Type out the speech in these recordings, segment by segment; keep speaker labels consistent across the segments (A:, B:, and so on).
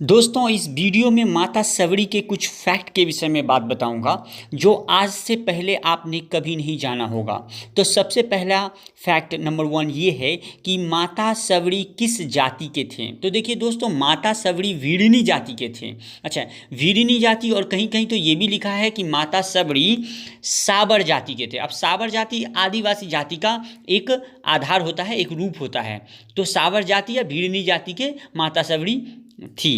A: दोस्तों, इस वीडियो में माता सबरी के कुछ फैक्ट के विषय में बात बताऊंगा जो आज से पहले आपने कभी नहीं जाना होगा। तो सबसे पहला फैक्ट नंबर 1 ये है कि माता सबरी किस जाति के थे। तो देखिए दोस्तों, माता सबरी वीडिनी जाति के थे। अच्छा, वीडिनी जाति, और कहीं कहीं तो ये भी लिखा है कि माता सबरी साबर जाति के थे। अब साबर जाति आदिवासी जाति का एक आधार होता है, एक रूप होता है। तो साबर जाति या वीडिनी जाति के माता सबरी थी।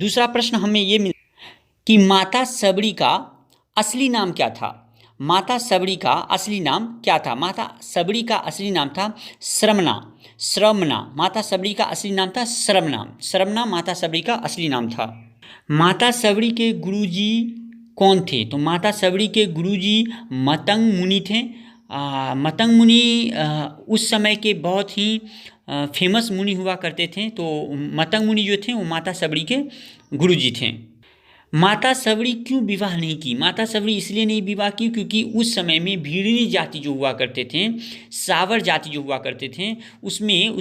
A: दूसरा प्रश्न हमें ये मिला कि माता सबरी का असली नाम क्या था। माता सबरी का असली नाम क्या था? माता सबरी का असली नाम था श्रमणा। श्रमणा माता सबरी का असली नाम था श्रमणा। श्रमणा माता सबरी का असली नाम था। माता सबरी के गुरुजी कौन थे? तो माता सबरी के गुरुजी मतंग मुनि थे। मतंग मुनि उस समय के बहुत ही फेमस मुनि हुआ करते थे। तो मतंग मुनि जो थे वो माता सबरी के गुरुजी थे। माता सबरी क्यों विवाह नहीं की? माता सबरी इसलिए नहीं विवाह की क्योंकि उस समय में भिड़नी जाति जो हुआ करते थे, सावर जाति जो हुआ करते थे, उसमें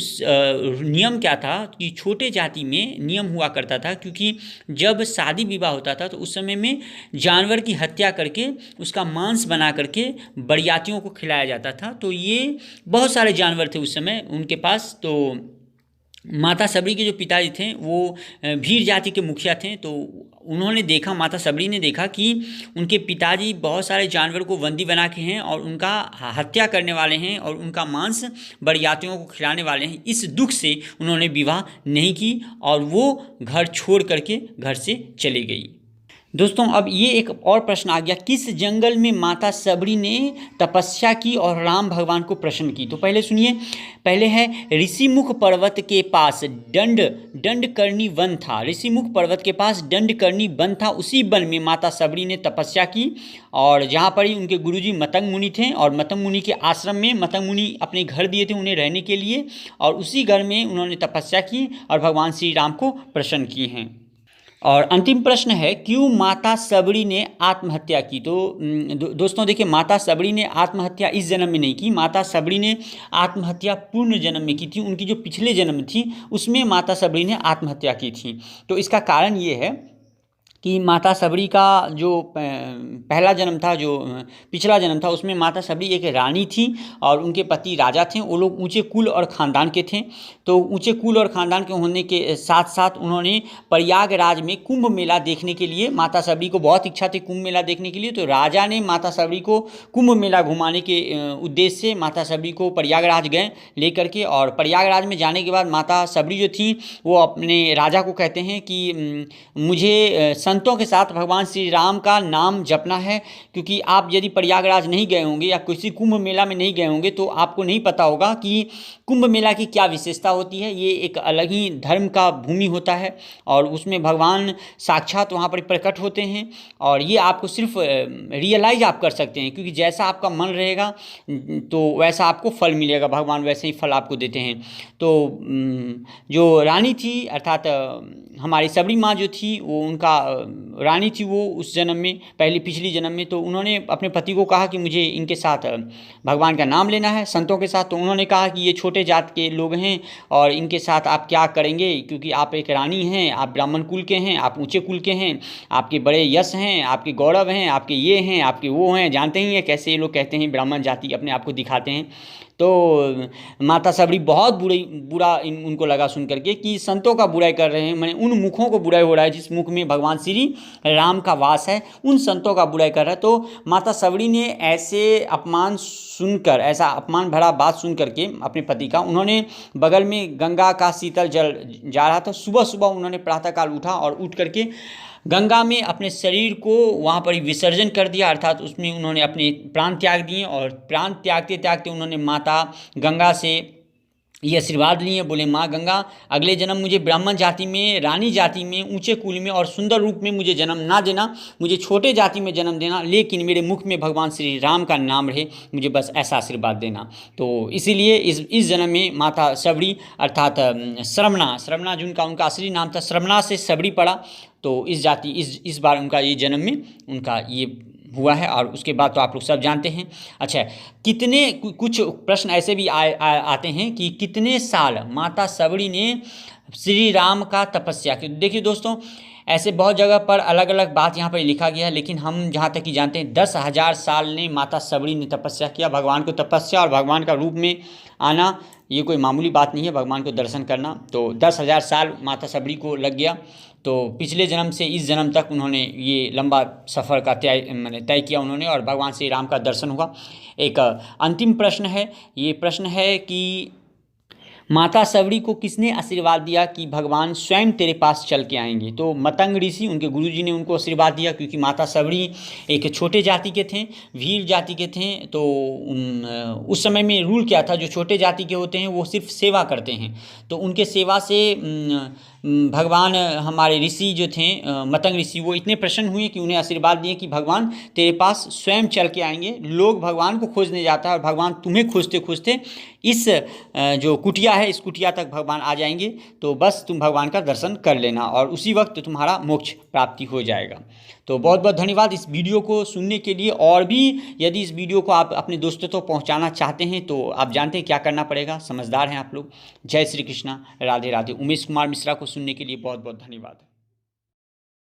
A: नियम क्या था कि छोटे जाति में नियम हुआ करता था, क्योंकि जब शादी विवाह होता था तो उस समय में जानवर की हत्या करके उसका मांस बना करके बरियातियों को खिलाया जाता था। तो ये बहुत सारे जानवर थे उस समय उनके पास। तो माता सबरी के जो पिताजी थे वो भीड़ जाति के मुखिया थे। तो उन्होंने देखा, माता सबरी ने देखा कि उनके पिताजी बहुत सारे जानवर को बंदी बना के हैं और उनका हत्या करने वाले हैं और उनका मांस बरियातियों को खिलाने वाले हैं। इस दुख से उन्होंने विवाह नहीं की और वो घर छोड़ करके घर से चली गई। दोस्तों, अब ये एक और प्रश्न आ गया, किस जंगल में माता सबरी ने तपस्या की और राम भगवान को प्रसन्न की? तो पहले सुनिए। पहले है ऋषिमुख पर्वत के पास दंडकर्णी वन था। ऋषिमुख पर्वत के पास दंडकर्णी वन था। उसी वन में माता सबरी ने तपस्या की और जहाँ पर ही उनके गुरुजी मतंग मुनि थे और मतंग मुनि के आश्रम में मतंग मुनि अपने घर दिए थे उन्हें रहने के लिए, और उसी घर में उन्होंने तपस्या की और भगवान श्री राम को प्रसन्न किए हैं। और अंतिम प्रश्न है, क्यों माता सबरी ने आत्महत्या की? तो दोस्तों देखिए, माता सबरी ने आत्महत्या इस जन्म में नहीं की। माता सबरी ने आत्महत्या पूर्ण जन्म में की थी। उनकी जो पिछले जन्म थी उसमें माता सबरी ने आत्महत्या की थी। तो इसका कारण ये है कि माता सबरी का जो पहला जन्म था, जो पिछला जन्म था, उसमें माता सबरी एक रानी थी और उनके पति राजा थे। वो लोग ऊंचे कुल और ख़ानदान के थे। तो ऊंचे कुल और ख़ानदान के होने के साथ साथ उन्होंने प्रयागराज में कुंभ मेला देखने के लिए, माता सबरी को बहुत इच्छा थी कुंभ मेला देखने के लिए, तो राजा ने माता सबरी को कुंभ मेला घुमाने के उद्देश्य से माता सबरी को प्रयागराज गए लेकर के। और प्रयागराज में जाने के बाद माता सबरी जो थी वो अपने राजा को कहते हैं कि मुझे संतों के साथ भगवान श्री राम का नाम जपना है, क्योंकि आप यदि प्रयागराज नहीं गए होंगे या किसी कुंभ मेला में नहीं गए होंगे तो आपको नहीं पता होगा कि कुंभ मेला की क्या विशेषता होती है। ये एक अलग ही धर्म का भूमि होता है और उसमें भगवान साक्षात वहाँ पर प्रकट होते हैं और ये आपको सिर्फ रियलाइज आप कर सकते हैं, क्योंकि जैसा आपका मन रहेगा तो वैसा आपको फल मिलेगा, भगवान वैसे ही फल आपको देते हैं। तो जो रानी थी, अर्थात हमारी सबरी माँ जो थी, वो उनका रानी थी, वो उस जन्म में, पहली पिछली जन्म में, तो उन्होंने अपने पति को कहा कि मुझे इनके साथ भगवान का नाम लेना है, संतों के साथ। तो उन्होंने कहा कि ये छोटे जात के लोग हैं और इनके साथ आप क्या करेंगे, क्योंकि आप एक रानी हैं, आप ब्राह्मण कुल के हैं, आप ऊंचे कुल के हैं, आपके बड़े यश हैं, आपके गौरव हैं, आपके ये हैं, आपके वो हैं। जानते ही हैं कैसे ये लोग कहते हैं, ब्राह्मण जाति अपने आप को दिखाते हैं। तो माता सबरी बहुत बुरा उनको लगा सुन करके कि संतों का बुराई कर रहे हैं, मैंने उन मुखों को बुराई हो रहा है जिस मुख में भगवान श्री राम का वास है, उन संतों का बुराई कर रहा है। तो माता सबरी ने ऐसे अपमान सुनकर, ऐसा अपमान भरा बात सुन करके अपने पति का, उन्होंने बगल में गंगा का शीतल जल जा रहा था, सुबह सुबह उन्होंने प्रातःकाल उठा और उठ करके गंगा में अपने शरीर को वहाँ पर विसर्जन कर दिया, अर्थात उसमें उन्होंने अपने प्राण त्याग दिए। और प्राण त्यागते त्यागते उन्होंने माता गंगा से ये आशीर्वाद लिए, बोले माँ गंगा, अगले जन्म मुझे ब्राह्मण जाति में, रानी जाति में, ऊंचे कुल में और सुंदर रूप में मुझे जन्म ना देना, मुझे छोटे जाति में जन्म देना, लेकिन मेरे मुख में भगवान श्री राम का नाम रहे, मुझे बस ऐसा आशीर्वाद देना। तो इसीलिए इस जन्म में माता सबरी अर्थात श्रमणा जिनका उनका असली नाम था, श्रमणा से सबरी पड़ा। तो इस बार उनका ये जन्म में उनका ये हुआ है, और उसके बाद तो आप लोग सब जानते हैं। अच्छा, कितने कुछ प्रश्न ऐसे भी आते हैं कि कितने साल माता सबरी ने श्री राम का तपस्या की। देखिए दोस्तों, ऐसे बहुत जगह पर अलग अलग बात यहाँ पर लिखा गया है, लेकिन हम जहाँ तक कि जानते हैं 10,000 साल ने माता सबरी ने तपस्या किया। भगवान को तपस्या और भगवान का रूप में आना ये कोई मामूली बात नहीं है, भगवान को दर्शन करना। तो 10,000 साल माता सबरी को लग गया। तो पिछले जन्म से इस जन्म तक उन्होंने ये लंबा सफ़र का तय किया उन्होंने, और भगवान श्री राम का दर्शन हुआ। एक अंतिम प्रश्न है, ये प्रश्न है कि माता सबरी को किसने आशीर्वाद दिया कि भगवान स्वयं तेरे पास चल के आएंगे। तो मतंग ऋषि, उनके गुरुजी ने उनको आशीर्वाद दिया, क्योंकि माता सबरी एक छोटे जाति के थे, वीर जाति के थे। तो उस समय में रूल क्या था, जो छोटे जाति के होते हैं वो सिर्फ सेवा करते हैं। तो उनके सेवा से भगवान हमारे ऋषि जो थे मतंग ऋषि, वो इतने प्रसन्न हुए कि उन्हें आशीर्वाद दिए कि भगवान तेरे पास स्वयं चल के आएंगे। लोग भगवान को खोजने जाता है और भगवान तुम्हें खोजते खोजते इस जो कुटिया है, इस कुटिया तक भगवान आ जाएंगे। तो बस तुम भगवान का दर्शन कर लेना और उसी वक्त तुम्हारा मोक्ष प्राप्ति हो जाएगा। तो बहुत बहुत धन्यवाद इस वीडियो को सुनने के लिए। और भी यदि इस वीडियो को आप अपने दोस्तों तक पहुंचाना चाहते हैं तो आप जानते हैं क्या करना पड़ेगा, समझदार हैं आप लोग। जय श्री कृष्णा, राधे राधे। उमेश कुमार मिश्रा को सुनने के लिए बहुत बहुत धन्यवाद।